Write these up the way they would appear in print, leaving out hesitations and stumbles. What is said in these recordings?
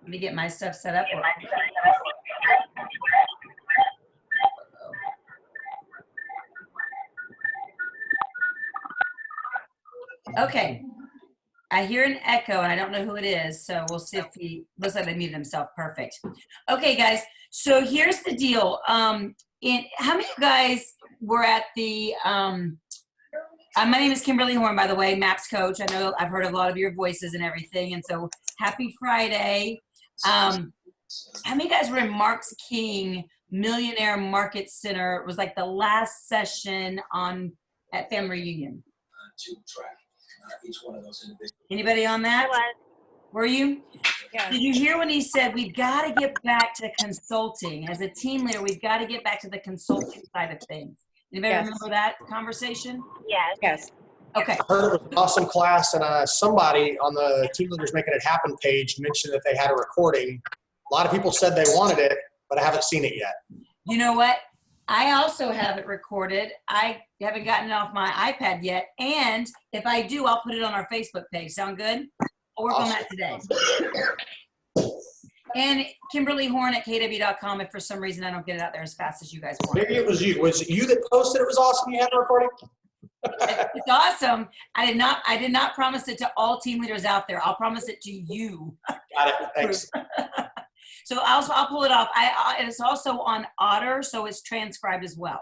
Let me get my stuff set up. Okay. I hear an echo and I don't know who it is. So we'll see if he looks like they muted himself. Perfect. Okay, guys. So here's the deal. How many of you guys were at the, my name is Kimberly Horn, by the way, MAPS coach. I know I've heard a lot of your voices and everything. And so happy Friday. How many of you guys were in Mark's King Millionaire Market Center? It was like the last session at Family Reunion. Each one of those individuals. Anybody on that? Were you? Yeah. Did you hear when he said, we've got to get back to consulting? As a team leader, we've got to get back to the consulting side of things. Anybody remember that conversation? Yes. Yes. Okay. I heard it was an awesome class, and somebody on the Team Leaders Making It Happen page mentioned that they had a recording. A lot of people said they wanted it, but I haven't seen it yet. You know what? I also have it recorded. I haven't gotten it off my iPad yet. And if I do, I'll put it on our Facebook page. Sound good? I'll work on that today. And Kimberly Horn at KW.com if for some reason I don't get it out there as fast as you guys want. Maybe it was you. Was it you that posted it was awesome you had a recording? It's awesome. I did not promise it to all team leaders out there. I'll promise it to you. Got it. Thanks. So I'll pull it off. It's also on Otter, so it's transcribed as well.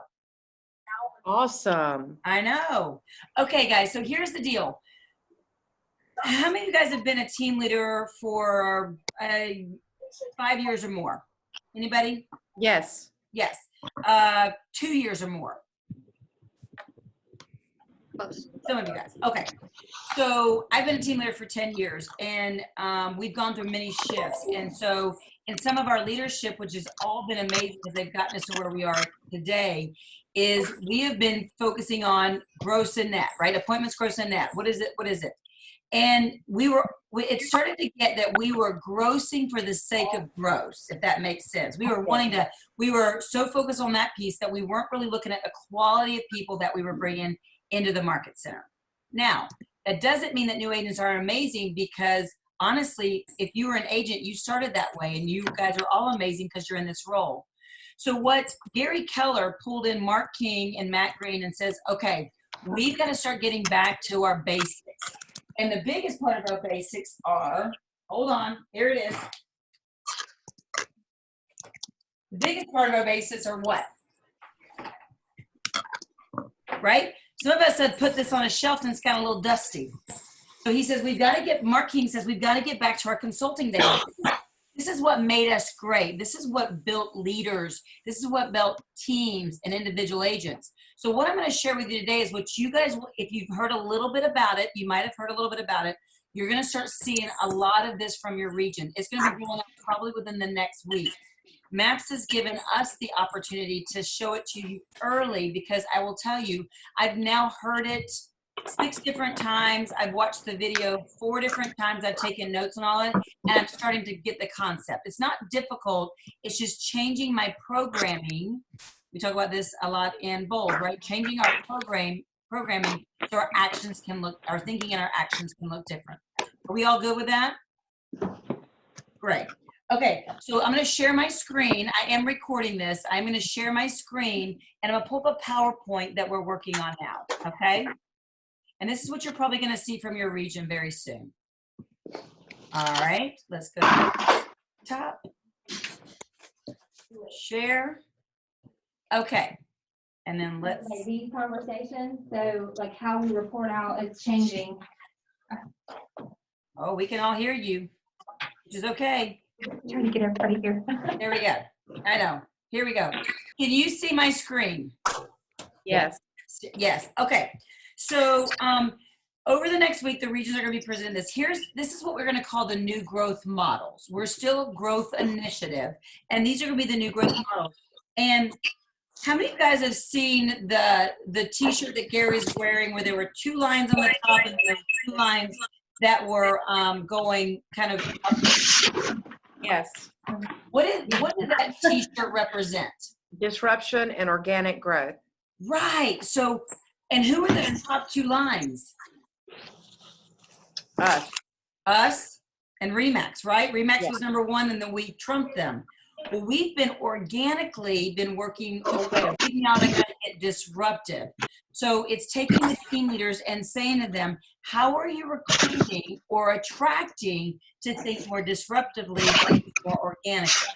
Awesome. I know. Okay, guys, so here's the deal. How many of you guys have been a team leader for 5 years or more? Anybody? Yes. Yes. 2 years or more? Some of you guys. Okay. So I've been a team leader for 10 years, and we've gone through many shifts. And so in some of our leadership, which has all been amazing as they've gotten us to where we are today, is we have been focusing on gross and net, right? Appointments, gross and net. What is it? What is it? And it started to get that we were grossing for the sake of gross, if that makes sense. We were so focused on that piece that we weren't really looking at the quality of people that we were bringing into the market center. Now, that doesn't mean that new agents are amazing, because honestly, if you were an agent, you started that way, and you guys are all amazing because you're in this role. So what Gary Keller pulled in Mark King and Matt Green and says, okay, we've got to start getting back to our basics. And the biggest part of our basics are, hold on, here it is. The biggest part of our basics are what? Right? Some of us have put this on a shelf and it's got a little dusty. So he says, Mark King says, we've got to get back to our consulting days. This is what made us great. This is what built leaders. This is what built teams and individual agents. So what I'm going to share with you today is what you guys, if you've heard a little bit about it, you might have heard a little bit about it, you're going to start seeing a lot of this from your region. It's going to be going up probably within the next week. MAPS has given us the opportunity to show it to you early, because I will tell you, I've now heard it 6 different times. I've watched the video 4 different times. I've taken notes on all it, and I'm starting to get the concept. It's not difficult. It's just changing my programming. We talk about this a lot in Bold, right? Changing our programming so our thinking and our actions can look different. Are we all good with that? Great. Okay, so I'm going to share my screen. I am recording this. I'm going to share my screen, and I'm going to pull up a PowerPoint that we're working on now, okay? And this is what you're probably going to see from your region very soon. All right, let's go to the top. Share. Okay, and then let's. Okay, these conversations, so like how we report out, it's changing. Oh, we can all hear you, which is okay. Trying to get everybody here. There we go. I know. Here we go. Can you see my screen? Yes. Yes. Okay. So over the next week, the regions are going to be presenting this. This is what we're going to call the new growth models. We're still a growth initiative, and these are going to be the new growth models. And how many of you guys have seen the T-shirt that Gary's wearing, where there were 2 lines on the top and there were 2 lines that were going kind of up? Yes. What did that T-shirt represent? Disruption and organic growth. Right. So, and who are the top 2 lines? Us. Us and Remax, right? Remax Yeah. was number one, and then we trumped them. Well, we've been organically been working away. We've now got to get disruptive. So it's taking the team leaders and saying to them, how are you recruiting or attracting to think more disruptively, more organically?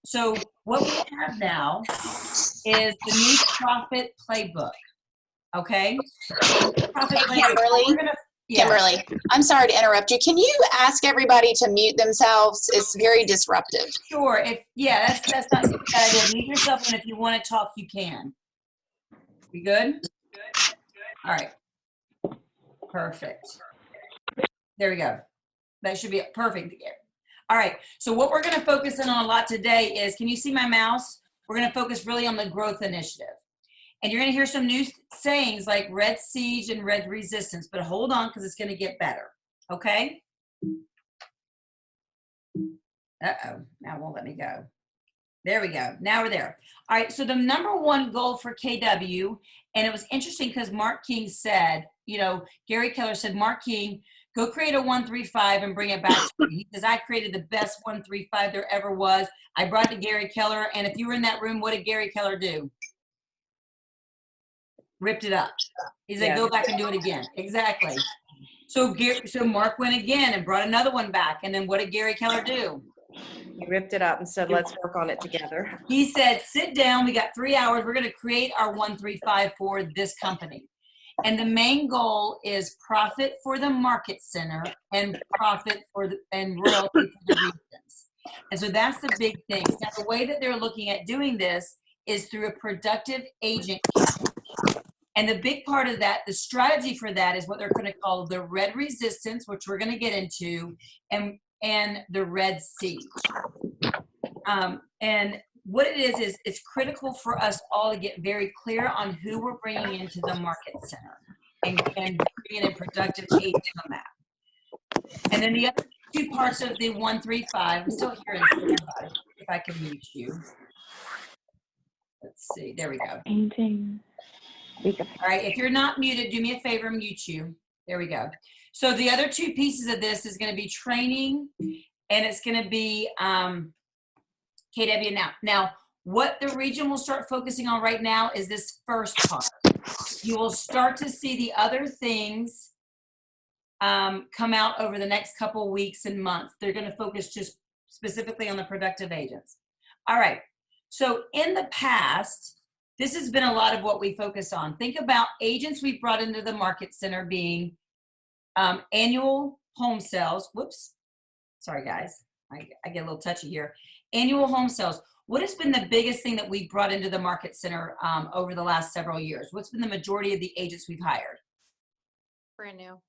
So what we have now is the new profit playbook. Okay? Profit playbook. Kimberly? We're gonna, yeah. Kimberly, I'm sorry to interrupt you. Can you ask everybody to mute themselves? It's very disruptive. Sure. That's not a bad idea. Mute yourself, and if you want to talk, you can. You good? All right. Perfect. There we go. That should be perfect. All right. So what we're going to focus in on a lot today is, can you see my mouse? We're going to focus really on the growth initiative. And you're going to hear some new sayings like red siege and red resistance, but hold on because it's going to get better. Okay? Uh-oh. Now it won't let me go. There we go. Now we're there. All right. So the number one goal for KW, and it was interesting because Mark King said, Gary Keller said, Mark King, go create a 135 and bring it back to me. He says, I created the best 135 there ever was. I brought it to Gary Keller. And if you were in that room, what did Gary Keller do? Ripped it up. He's like, go back and do it again. Exactly. So Mark went again and brought another one back. And then what did Gary Keller do? He ripped it up and said, let's work on it together. He said, sit down. We got 3 hours. We're going to create our 135 for this company. And the main goal is profit for the market center and profit and royalty for the regions. And so that's the big thing. Now, the way that they're looking at doing this is through a productive agent count. And the big part of that, the strategy for that is what they're going to call the red resistance, which we're going to get into, and the red siege. And what it is it's critical for us all to get very clear on who we're bringing into the market center and bringing in productive agents on that. And then the other two parts of the 135, I'm still hearing somebody, if I can mute you. Let's see, there we go. Painting. All right, if you're not muted, do me a favor, mute you. There we go. So the other two pieces of this is going to be training, and it's going to be KW now. Now, what the region will start focusing on right now is this first part. You will start to see the other things come out over the next couple weeks and months. They're going to focus just specifically on the productive agents. All right. So in the past, this has been a lot of what we focus on. Think about agents we've brought into the market center being annual home sales. Whoops. Sorry, guys. I get a little touchy here. Annual home sales. What has been the biggest thing that we've brought into the market center over the last several years? What's been the majority of the agents we've hired? Brand new.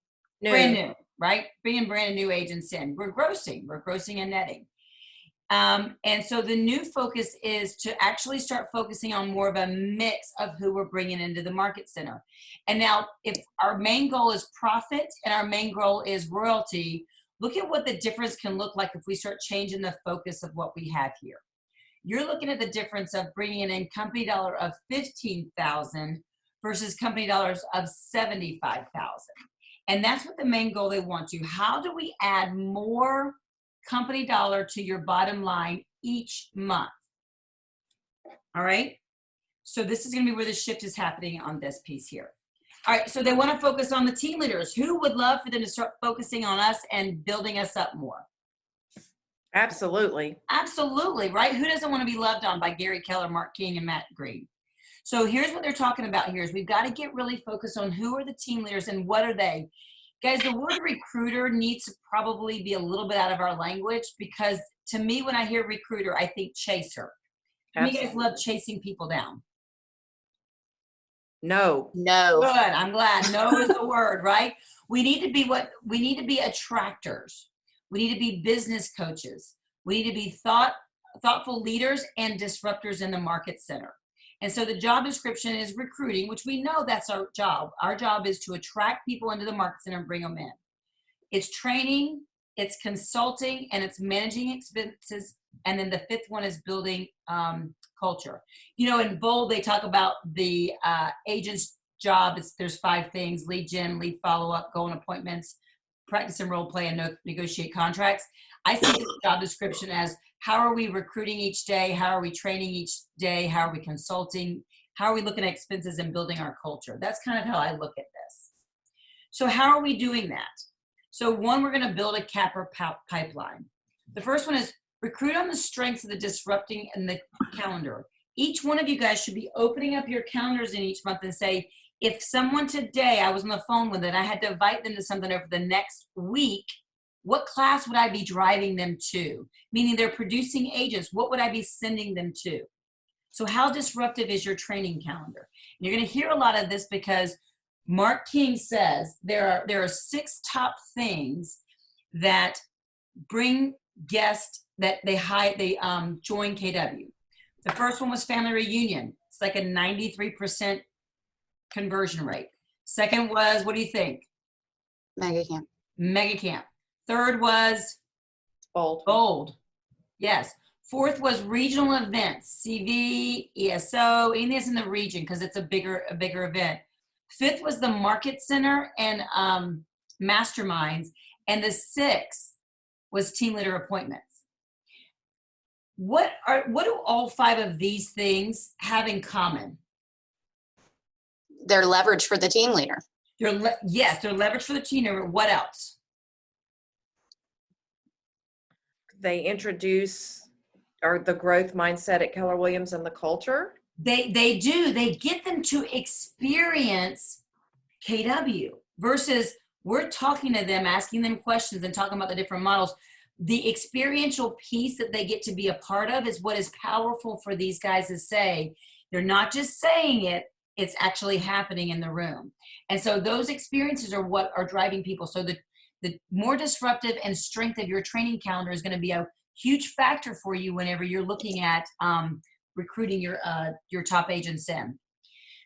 Brand new, right? Bringing brand new agents in. We're grossing and netting. And so the new focus is to actually start focusing on more of a mix of who we're bringing into the market center. And now if our main goal is profit and our main goal is royalty, look at what the difference can look like if we start changing the focus of what we have here. You're looking at the difference of bringing in company dollar of $15,000 versus company dollars of $75,000. And that's what the main goal they want to. How do we add more company dollar to your bottom line each month? All right. So this is going to be where the shift is happening on this piece here. All right. So they want to focus on the team leaders. Who would love for them to start focusing on us and building us up more? Absolutely. Absolutely, right? Who doesn't want to be loved on by Gary Keller, Mark King, and Matt Green? So here's what they're talking about here is we've got to get really focused on who are the team leaders and what are they. Guys, the word recruiter needs to probably be a little bit out of our language because to me, when I hear recruiter, I think chaser. You guys love chasing people down. No. No. Good, I'm glad. No is the word, right? We need to be attractors. We need to be business coaches. We need to be thoughtful leaders and disruptors in the market center. And so the job description is recruiting, which we know that's our job. Our job is to attract people into the market center and bring them in. It's training, it's consulting, and it's managing expenses. And then the fifth one is building culture. In BOLD, they talk about the agent's job. There's 5 things: lead gen, lead follow-up, go on appointments, practice and role play and negotiate contracts. I see this job description as how are we recruiting each day? How are we training each day? How are we consulting? How are we looking at expenses and building our culture? That's kind of how I look at this. So how are we doing that? So one, we're going to build a capper pipeline. The first one is recruit on the strengths of the disrupting and the calendar. Each one of you guys should be opening up your calendars in each month and say, if someone today, I was on the phone with it, I had to invite them to something over the next week, what class would I be driving them to? Meaning they're producing agents, what would I be sending them to? So how disruptive is your training calendar? And you're going to hear a lot of this because Mark King says there are 6 top things that bring guests that they join KW. The first one was family reunion. It's like a 93% conversion rate. Second was, what do you think? Mega camp. Mega camp. Third was Bold. bold. Yes. Fourth was regional events, CV, ESO, anything that's in the region because it's a bigger event. Fifth was the market center and masterminds. And the 6th was team leader appointments. What do all 5 of these things have in common? They're leverage for the team leader. Yes, they're leverage for the team leader. What else? They introduce the growth mindset at Keller Williams and the culture. They do. They get them to experience KW versus we're talking to them, asking them questions and talking about the different models. The experiential piece that they get to be a part of is what is powerful for these guys to say. They're not just saying it, it's actually happening in the room. And so those experiences are what are driving people. So the more disruptive and strength of your training calendar is going to be a huge factor for you whenever you're looking at recruiting your top agents in.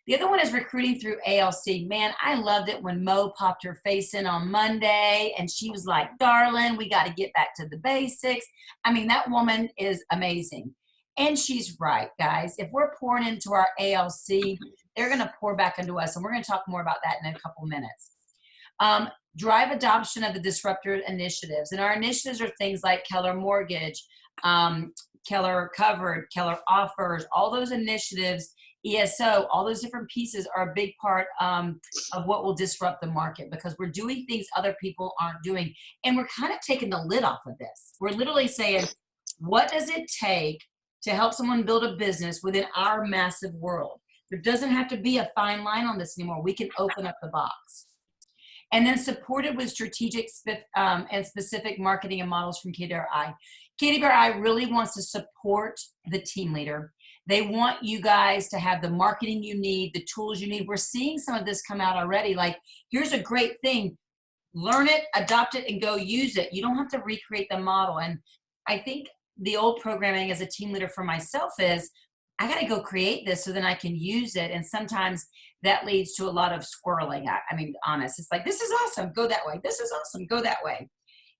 The other one is recruiting through ALC. Man, I loved it when Mo popped her face in on Monday and she was like, darling, we got to get back to the basics. I mean, that woman is amazing. And she's right, guys. If we're pouring into our ALC, they're going to pour back into us. And we're going to talk more about that in a couple minutes. Drive adoption of the disruptor initiatives. And our initiatives are things like Keller Mortgage, Keller Covered, Keller Offers, all those initiatives, ESO, all those different pieces are a big part of what will disrupt the market because we're doing things other people aren't doing. And we're kind of taking the lid off of this. We're literally saying, what does it take to help someone build a business within our massive world? There doesn't have to be a fine line on this anymore. We can open up the box. And then supported with strategic and specific marketing and models from KWRI. KWRI really wants to support the team leader. They want you guys to have the marketing you need, the tools you need. We're seeing some of this come out already. Like, here's a great thing. Learn it, adopt it, and go use it. You don't have to recreate the model. And I think the old programming as a team leader for myself is, I got to go create this so then I can use it. And sometimes that leads to a lot of squirreling. I mean, honest, it's like, this is awesome, go that way. This is awesome, go that way.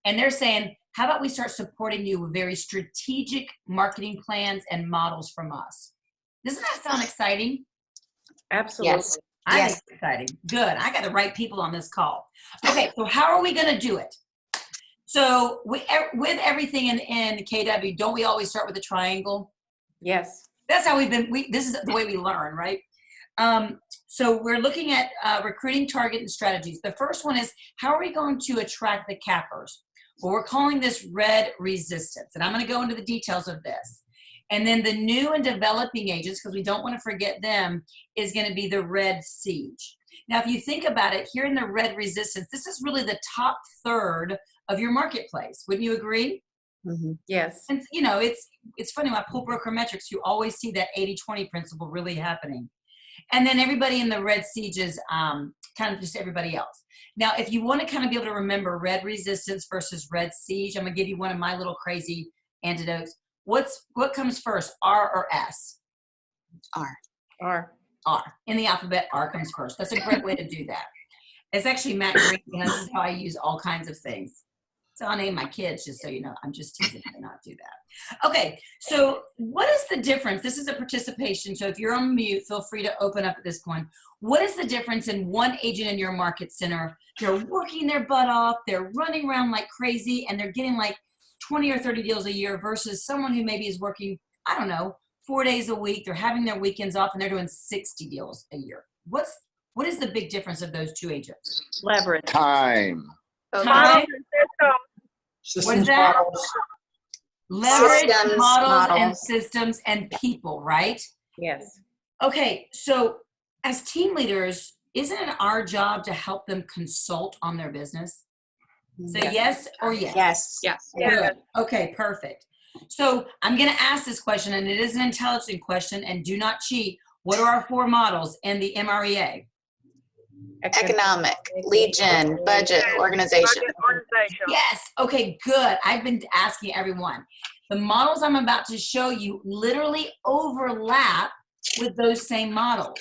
And they're saying, how about we start supporting you with very strategic marketing plans and models from us? Doesn't that sound exciting? Absolutely. Yes. I Yes. think it's exciting. Good. I got the right people on this call. Okay, so how are we going to do it? So with everything in KW, don't we always start with a triangle? Yes. That's how this is the way we learn, right? So we're looking at recruiting target and strategies. The first one is, how are we going to attract the cappers? Well, we're calling this red resistance. And I'm going to go into the details of this. And then the new and developing agents, because we don't want to forget them, is going to be the red siege. Now, if you think about it, here in the red resistance, this is really the top third of your marketplace. Wouldn't you agree? Mm-hmm. Yes. And you know, it's funny, when I pull broker metrics, you always see that 80-20 principle really happening. And then everybody in the red siege is kind of just everybody else. Now, if you want to kind of be able to remember red resistance versus red siege, I'm going to give you one of my little crazy antidotes. What comes first, R or S? R. R. R. In the alphabet, R comes first. That's a great way to do that. It's actually Matt Green, and this is how I use all kinds of things. So I'll name my kids, just so you know. I'm just teasing to not do that. Okay, so what is the difference? This is a participation, so if you're on mute, feel free to open up at this point. What is the difference in one agent in your market center? They're working their butt off, they're running around like crazy, and they're getting like 20 or 30 deals a year versus someone who maybe is working, I don't know, 4 days a week, they're having their weekends off, and they're doing 60 deals a year. What is the big difference of those two agents? Leverage. Time. Time, Systems that? models. leverage, Systems, models, and models. systems, and people, right? Yes. Okay, so as team leaders, isn't it our job to help them consult on their business? Say Yes. yes or yes? Yes. Yes. Good. Okay, perfect. So I'm going to ask this question, and it is an intelligent question, and do not cheat. What are our 4 models in the MREA? Economic, lead gen, budget, organization. Yes. Okay, good. I've been asking everyone. The models I'm about to show you literally overlap with those same models.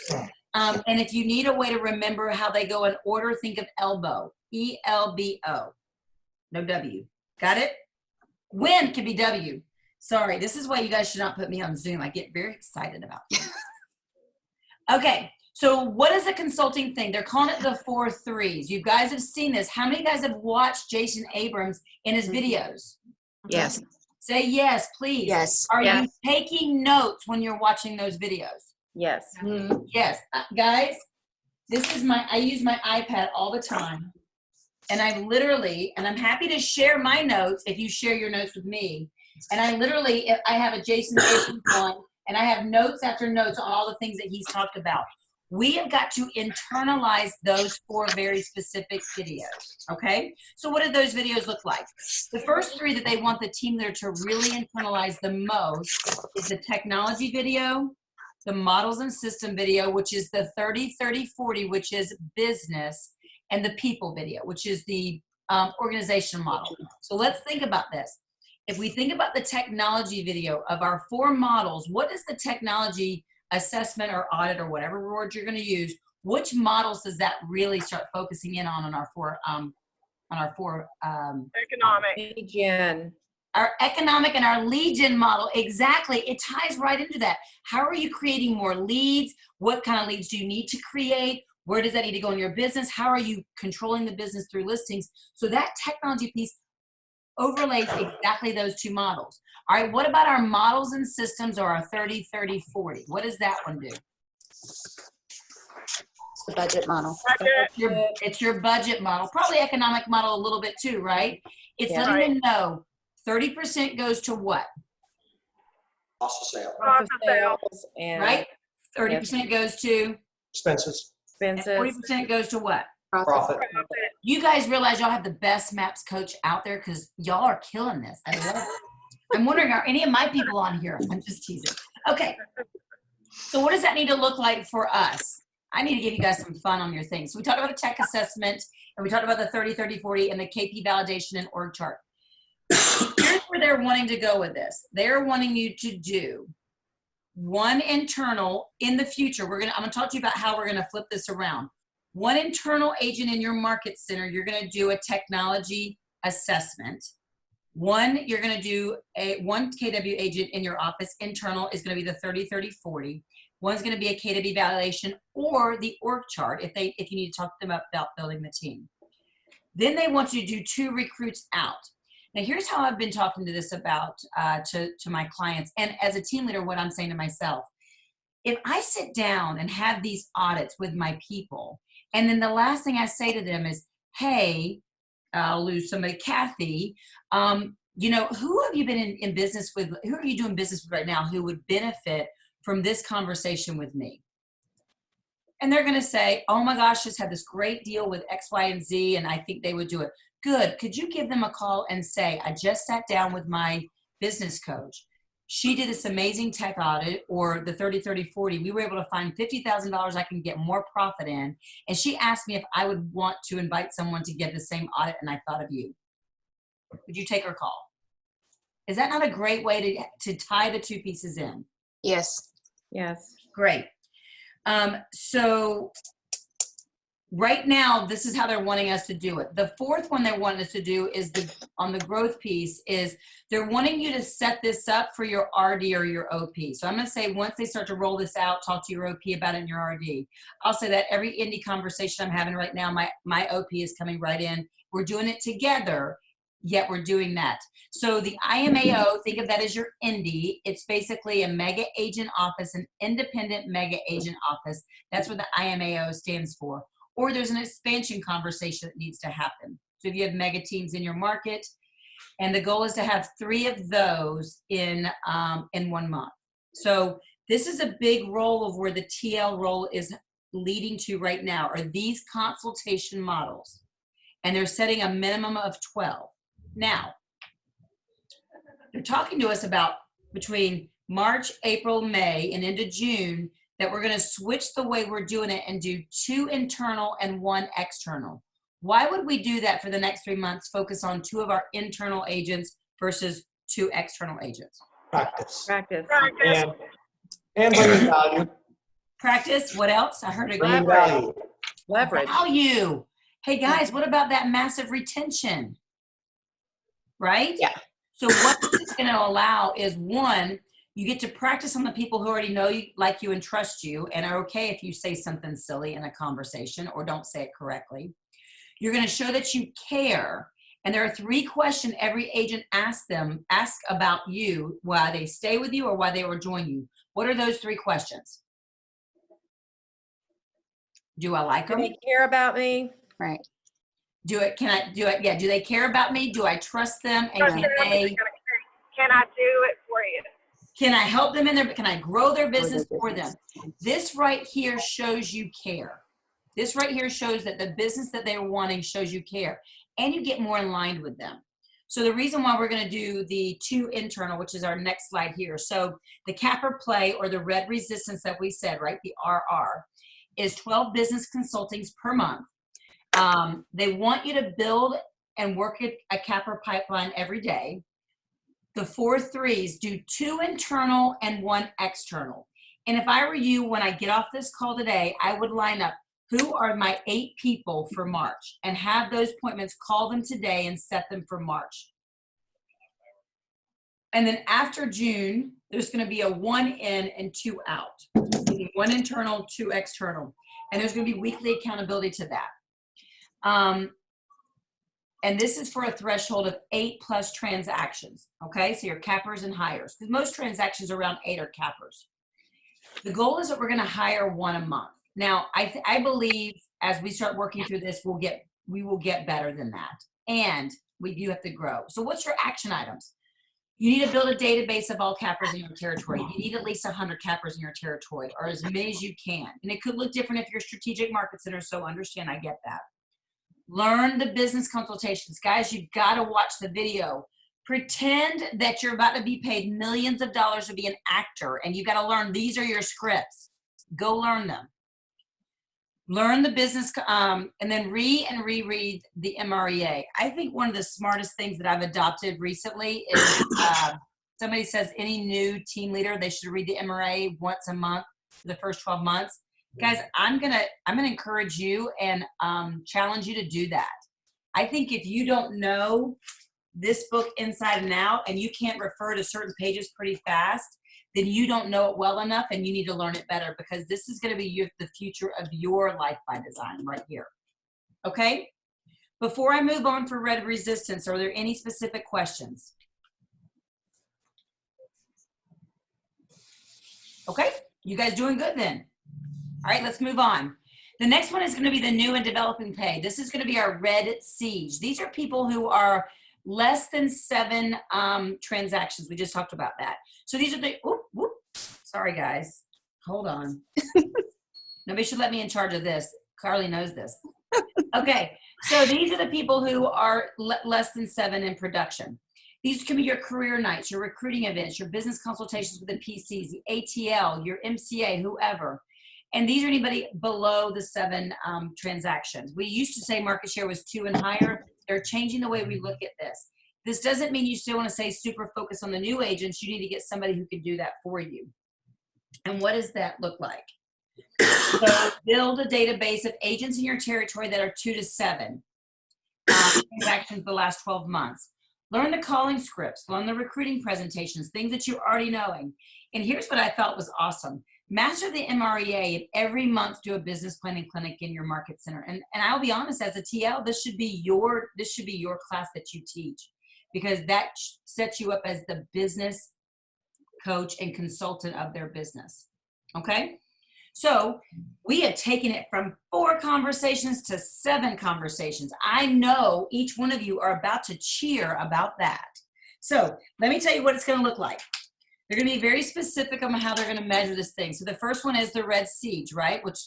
And if you need a way to remember how they go in order, think of ELBO, E-L-B-O. No W. Got it? Win can be W. Sorry, this is why you guys should not put me on Zoom. I get very excited about this. Okay, so what is a consulting thing? They're calling it the 4 3s. You guys have seen this. How many guys have watched Jason Abrams in his videos? Yes. Say yes, please. Yes. Are you Yes. taking notes when you're watching those videos? Yes. Yes. Guys, this is I use my iPad all the time. And and I'm happy to share my notes if you share your notes with me. And I have a Jason Abrams one, and I have notes after notes on all the things that he's talked about. We have got to internalize those 4 very specific videos, okay? So what do those videos look like? The first 3 that they want the team leader to really internalize the most is the technology video, the models and system video, which is the 30-30-40, which is business, and the people video, which is the organizational model. So let's think about this. If we think about the technology video of our 4 models, what is the technology assessment or audit or whatever word you're going to use? Which models does that really start focusing in on our 4 Economic. Lead gen. our economic and our lead gen model? Exactly. It ties right into that. How are you creating more leads? What kind of leads do you need to create? Where does that need to go in your business? How are you controlling the business through listings? So that technology piece overlays exactly those 2 models. All right, what about our models and systems or our 30-30-40? What does that one do? It's the budget model. It's your budget model, probably economic model a little bit too, right? It's Yeah. letting them know 30% goes to what, Cost of sale. Cost of sales and right? 30% goes to, Expenses. and expenses. 40% goes to what? Profit. You guys realize y'all have the best MAPS coach out there because y'all are killing this. I love it. I'm wondering, are any of my people on here? I'm just teasing. Okay. So what does that need to look like for us? I need to give you guys some fun on your things. So we talked about a tech assessment, and we talked about the 30-30-40 and the KP validation and org chart. Here's where they're wanting to go with this. They're wanting you to do one internal in the future. I'm going to talk to you about how we're going to flip this around. One internal agent in your market center, you're going to do a technology assessment. You're going to do one KW agent in your office. Internal is going to be the 30-30-40. One's going to be a KW validation or the org chart if you need to talk to them about building the team. Then they want you to do 2 recruits out. Now here's how I've been talking to this about to my clients, and as a team leader, what I'm saying to myself. If I sit down and have these audits with my people, and then the last thing I say to them is, hey, I'll lose somebody, Kathy, who have you been in business with? Who are you doing business with right now who would benefit from this conversation with me? And they're going to say, oh my gosh, just had this great deal with X, Y, and Z, and I think they would do it. Good. Could you give them a call and say, I just sat down with my business coach. She did this amazing tech audit, or the 30-30-40. We were able to find $50,000 I can get more profit in. And she asked me if I would want to invite someone to get the same audit, and I thought of you. Would you take her call? Is that not a great way to tie the 2 pieces in? Yes. Yes. Great. So Right now, this is how they're wanting us to do it. The fourth one they want us to do is on the growth piece is they're wanting you to set this up for your RD or your OP. So I'm going to say once they start to roll this out, talk to your OP about it in your RD. I'll say that every indie conversation I'm having right now, my OP is coming right in. We're doing it together, yet we're doing that. So the IMAO, think of that as your indie. It's basically a mega agent office, an independent mega agent office. That's what the IMAO stands for. Or there's an expansion conversation that needs to happen. So if you have mega teams in your market, and the goal is to have 3 of those in 1 month. So this is a big role of where the TL role is leading to right now, are these consultation models. And they're setting a minimum of 12. Now, they're talking to us about between March, April, May, and into June, that we're going to switch the way we're doing it and do 2 internal and 1 external. Why would we do that for the next 3 months, focus on 2 of our internal agents versus 2 external agents? Practice. Practice. And bringing value. Practice, what else? I heard a Bringing value. Leverage. value. Hey guys, what about that massive retention? Right? Yeah. So what this is going to allow is 1, you get to practice on the people who already know you, like you, and trust you, and are okay if you say something silly in a conversation or don't say it correctly. You're going to show that you care. And there are 3 questions every agent ask about you, why they stay with you or why they will join you. What are those 3 questions? Do I like Do them? they care about me? Right. Do they care about me? Do I trust them? And can I do it for you? Can I help them in their, can I grow their business for them? This right here shows you care. This right here shows that the business that they're wanting shows you care, and you get more in line with them. So the reason why we're going to do the 2 internal, which is our next slide here. So the capper play, or the red resistance that we said, right? The RR is 12 business consultings per month. They want you to build and work a capper pipeline every day. The 4 3s, do 2 internal and 1 external. And if I were you, when I get off this call today, I would line up who are my 8 people for March and have those appointments, call them today and set them for March. And then after June, there's going to be a 1 in and 2 out. 1 internal, 2 external. And there's going to be weekly accountability to that. And this is for a threshold of 8+ transactions. Okay, so your cappers and hires, because most transactions around 8 are cappers. The goal is that we're going to hire 1 a month. Now, I believe as we start working through this, we will get better than that, and we do have to grow. So, what's your action items? You need to build a database of all cappers in your territory. You need at least 100 cappers in your territory, or as many as you can. And it could look different if you're strategic market center. So, understand, I get that. Learn the business consultations. Guys, you've got to watch the video. Pretend that you're about to be paid millions of dollars to be an actor, and you've got to learn these are your scripts. Go learn them. Learn the business, and then reread the MREA. I think one of the smartest things that I've adopted recently is somebody says any new team leader, they should read the MREA once a month for the first 12 months. Guys, I'm gonna encourage you and challenge you to do that. I think if you don't know this book inside and out, and you can't refer to certain pages pretty fast, then you don't know it well enough, and you need to learn it better, because this is going to be the future of your life by design right here. Okay? Before I move on for red resistance, are there any specific questions? Okay, you guys doing good then? All right, let's move on. The next one is going to be the new and developing pay. This is going to be our red siege. These are people who are less than 7 transactions. We just talked about that. So these are the, sorry guys, hold on. Nobody should let me in charge of this. Carly knows this. Okay, so these are the people who are less than 7 in production. These can be your career nights, your recruiting events, your business consultations with the PCs, the ATL, your MCA, whoever. And these are anybody below the 7 transactions. We used to say market share was 2 and higher. They're changing the way we look at this. This doesn't mean you still want to say super focus on the new agents. You need to get somebody who can do that for you. And what does that look like? So build a database of agents in your territory that are 2 to 7 transactions the last 12 months. Learn the calling scripts, learn the recruiting presentations, things that you're already knowing. And here's what I thought was awesome. Master the MREA and every month do a business planning clinic in your market center. And I'll be honest, as a TL, this should be your class that you teach, because that sets you up as the business coach and consultant of their business. Okay? So we have taken it from 4 conversations to 7 conversations. I know each one of you are about to cheer about that. So let me tell you what it's going to look like. They're going to be very specific on how they're going to measure this thing. So the first one is the red siege, right? Which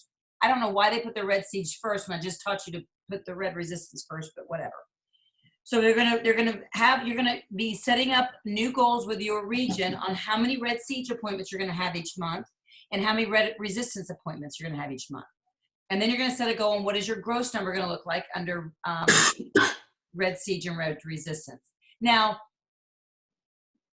I don't know why they put the red siege first when I just taught you to put the red resistance first, but whatever. So you're going to be setting up new goals with your region on how many red siege appointments you're going to have each month, and how many red resistance appointments you're going to have each month. And then you're going to set a goal on what is your gross number going to look like under red siege and red resistance. Now,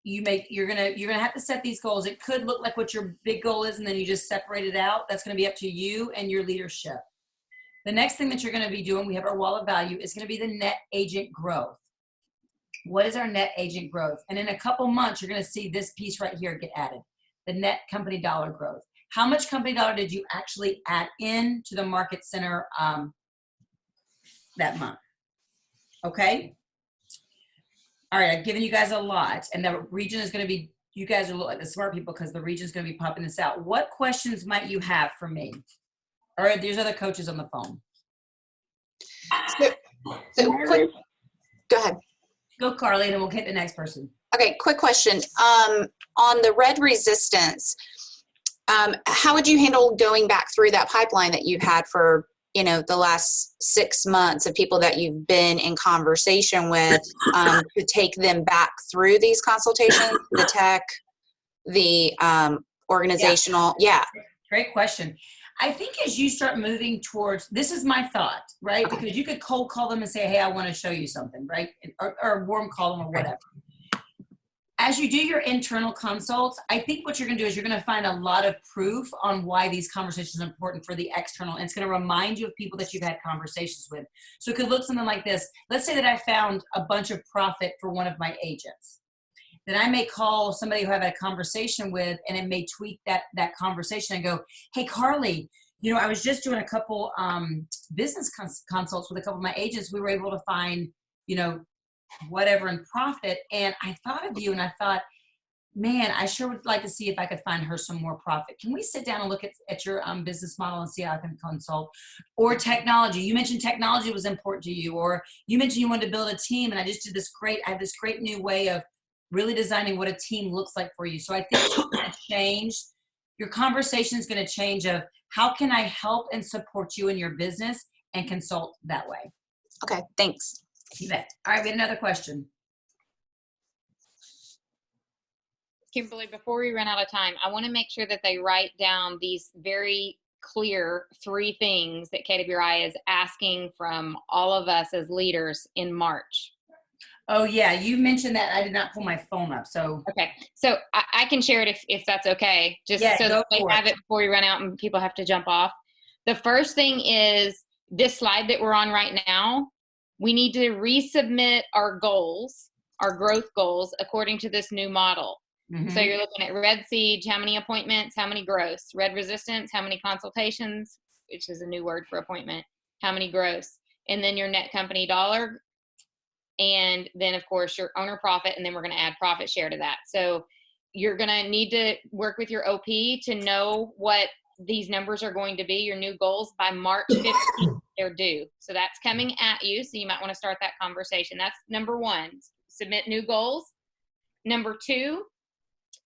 you're going to have to set these goals. It could look like what your big goal is, and then you just separate it out. That's going to be up to you and your leadership. The next thing that you're going to be doing, we have our wall of value, is going to be the net agent growth. What is our net agent growth? And in a couple months, you're going to see this piece right here get added. The net company dollar growth. How much company dollar did you actually add in to the market center that month? Okay. All right, I've given you guys a lot, and the region is going to be, you guys are like the smart people because the region is going to be popping this out. What questions might you have for me? All right, there's other coaches on the phone. So quick, go ahead. Go, Carly, and then we'll get the next person. Okay, quick question. On the red resistance, how would you handle going back through that pipeline that you've had for, the last 6 months of people that you've been in conversation with, to take them back through these consultations, the tech, the organizational? Yeah. Great question. I think as you start moving towards, this is my thought, right? Because you could cold call them and say, hey, I want to show you something, right? Or warm call them or whatever. As you do your internal consults, I think what you're going to do is you're going to find a lot of proof on why these conversations are important for the external. And it's going to remind you of people that you've had conversations with. So it could look something like this. Let's say that I found a bunch of profit for one of my agents. Then I may call somebody who I've had a conversation with, and it may tweak that conversation and go, hey, Carly, I was just doing a couple business consults with a couple of my agents. We were able to find, whatever in profit. And I thought of you, and I thought, man, I sure would like to see if I could find her some more profit. Can we sit down and look at your business model and see how I can consult? Or technology. You mentioned technology was important to you, or you mentioned you wanted to build a team, and I have this great new way of really designing what a team looks like for you. So I think it's going to change. Your conversation is going to change of how can I help and support you in your business, and consult that way. Okay, thanks. You bet. All right, we had another question. Kimberly, before we run out of time, I want to make sure that they write down these very clear 3 things that KWI is asking from all of us as leaders in March. Oh yeah, you mentioned that. I did not pull my phone up, so. Okay, so I can share it if that's okay, just so that they have it before we run out and people have to jump off. The first thing is this slide that we're on right now. We need to resubmit our goals, our growth goals, according to this new model. Mm-hmm. So you're looking at red siege, how many appointments, how many gross, red resistance, how many consultations, which is a new word for appointment, how many gross, and then your net company dollar, and then of course your owner profit, and then we're going to add profit share to that. So you're going to need to work with your OP to know what these numbers are going to be, your new goals, by March 15th. They're due. So that's coming at you. So you might want to start that conversation. That's number 1, submit new goals. Number 2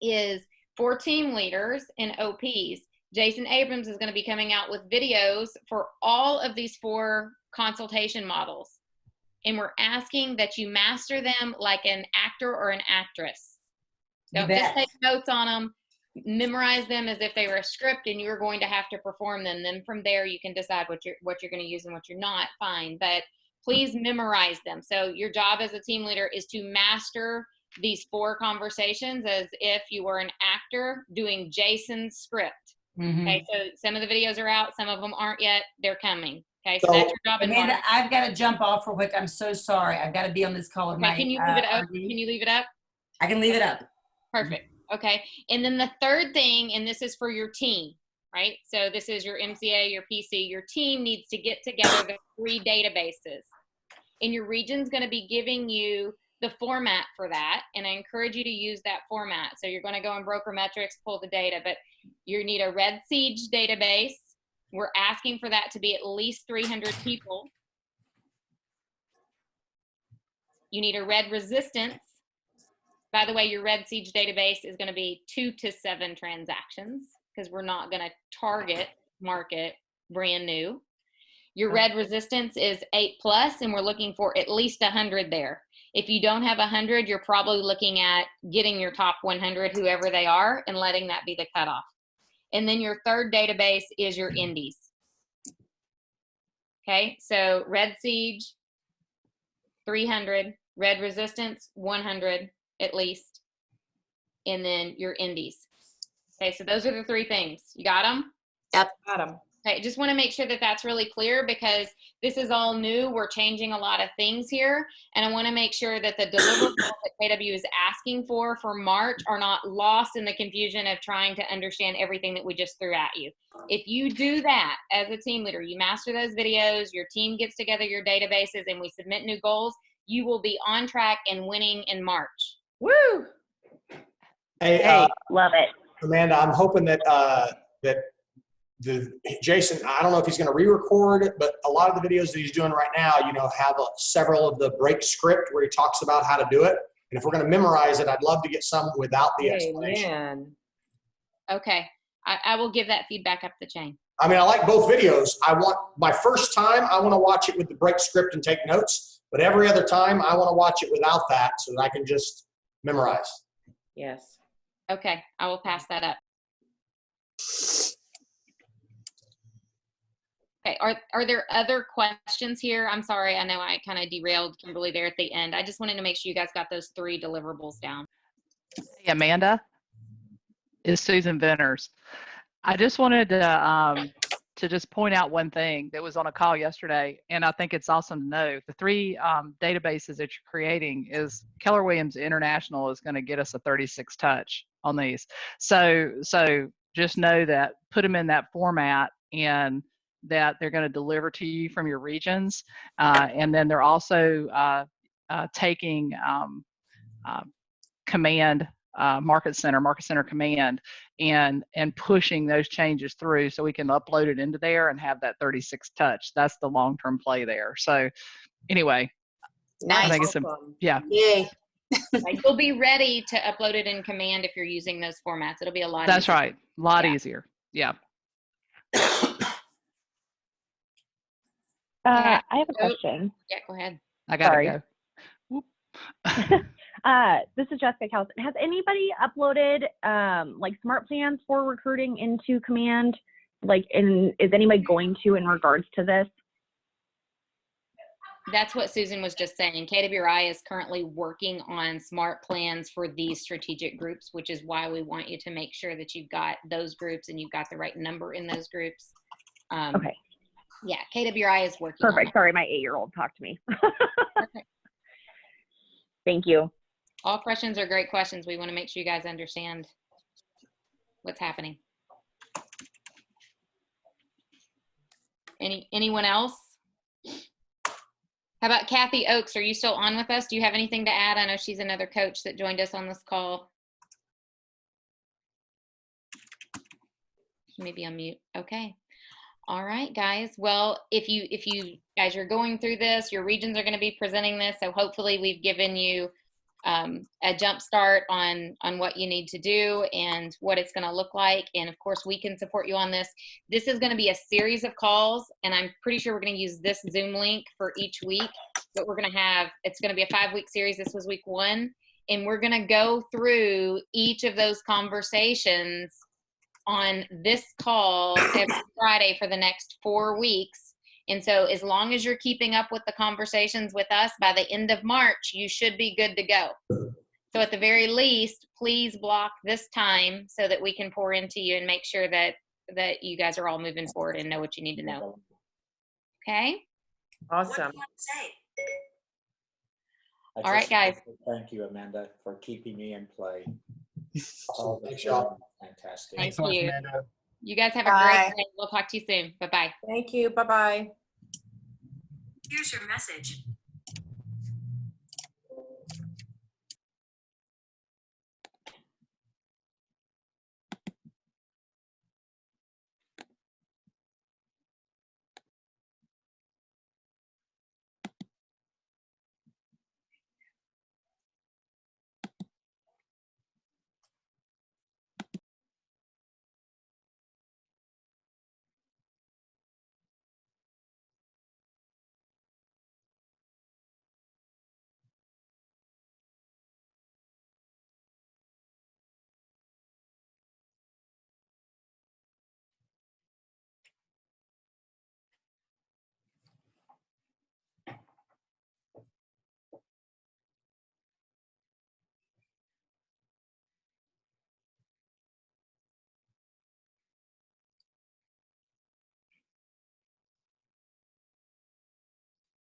is for team leaders and OPs. Jason Abrams is going to be coming out with videos for all of these 4 consultation models. And we're asking that you master them like an actor or an actress. Don't just take notes on them. Memorize them as if they were a script, and you're going to have to perform them. Then from there, you can decide what you're going to use and what you're not. Fine, but please memorize them. So your job as a team leader is to master these 4 conversations as if you were an actor doing Jason's script. Mhm. Okay, so some of the videos are out, some of them aren't yet. They're coming. Okay, so So, that's your job in Amanda, March. I've got to jump off real quick. I'm so sorry. I've got to be on this call with Okay, my can you leave it up? RD. Can you leave it up? I can leave it up. Perfect. Okay. And then the third thing, and this is for your team, right? So this is your MCA, your PC, your team needs to get together the 3 databases. And your region's going to be giving you the format for that. And I encourage you to use that format. So you're going to go in Broker Metrics, pull the data, but you need a Red Siege database. We're asking for that to be at least 300 people. You need a Red Resistance. By the way, your Red Siege database is going to be 2 to 7 transactions because we're not going to target market brand new. Your Red Resistance is 8+, and we're looking for at least 100 there. If you don't have 100, you're probably looking at getting your top 100, whoever they are, and letting that be the cutoff. And then your third database is your indies. Okay, so Red Siege, 300, Red Resistance, 100 at least, and then your indies. Okay, so those are the 3 things. You got them? Got 'em. Okay, just want to make sure that that's really clear because this is all new. We're changing a lot of things here, and I want to make sure that the deliverables that KW is asking for March are not lost in the confusion of trying to understand everything that we just threw at you. If you do that as a team leader, you master those videos, your team gets together your databases, and we submit new goals, you will be on track and winning in March. Woo! hey, Love it. Amanda, I'm hoping that Jason, I don't know if he's going to re-record it, but a lot of the videos that he's doing right now, have several of the break script where he talks about how to do it. And if we're going to memorize it, I'd love to get some without the explanation. Amen. Okay, I will give that feedback up the chain. I mean, I like both videos. I want my first time, I want to watch it with the break script and take notes. But every other time, I want to watch it without that so that I can just memorize. Yes. Okay, I will pass that up. Okay, are there other questions here? I'm sorry, I know I kind of derailed Kimberly there at the end. I just wanted to make sure you guys got those 3 deliverables down. Hey, Amanda, is Susan Venters. I just wanted to just point out one thing that was on a call yesterday, and I think it's awesome to know. The 3 databases that you're creating is Keller Williams International is going to get us a 36 touch on these. So just know that, put them in that format, and that they're going to deliver to you from your regions. And then they're also taking command, market center command, and pushing those changes through so we can upload it into there and have that 36 touch. That's the long-term play there. So anyway, Nice. I think it's yeah. Yay. You'll be ready to upload it in command if you're using those formats. It'll be a lot That's easier. right. A lot Yeah. easier. Yeah. Yeah. I have a question. Yeah, go ahead. I got to Sorry. go. This is Jessica Callison. Has anybody uploaded like smart plans for recruiting into Command? Is anybody going to in regards to this? That's what Susan was just saying. KWRI is currently working on smart plans for these strategic groups, which is why we want you to make sure that you've got those groups and you've got the right number in those groups. Okay. Yeah, KWRI is working on Perfect. it. Sorry, my 8-year-old talked to me. Perfect. Thank you. All questions are great questions. We want to make sure you guys understand what's happening. Anyone else? How about Kathy Oakes? Are you still on with us? Do you have anything to add? I know she's another coach that joined us on this call. She may be on mute. Okay. All right, guys. Well, if you guys are going through this, your regions are going to be presenting this. So hopefully we've given you a jump start on what you need to do and what it's going to look like. And of course, we can support you on this. This is going to be a series of calls, and I'm pretty sure we're going to use this Zoom link for each week. But we're going to have, it's going to be a 5-week series. This was week 1. And we're going to go through each of those conversations on this call every Friday for the next 4 weeks. And so as long as you're keeping up with the conversations with us, by the end of March, you should be good to go. So at the very least, please block this time so that we can pour into you and make sure that that you guys are all moving forward and know what you need to know. Okay? Awesome. All right, guys. Thank you, Amanda, for keeping me in play. Awesome. Thanks, y'all. Fantastic. Thank so much, you. Amanda. You guys have a Bye. great day. We'll talk to you soon. Bye-bye. Thank you. Bye-bye. Here's your message.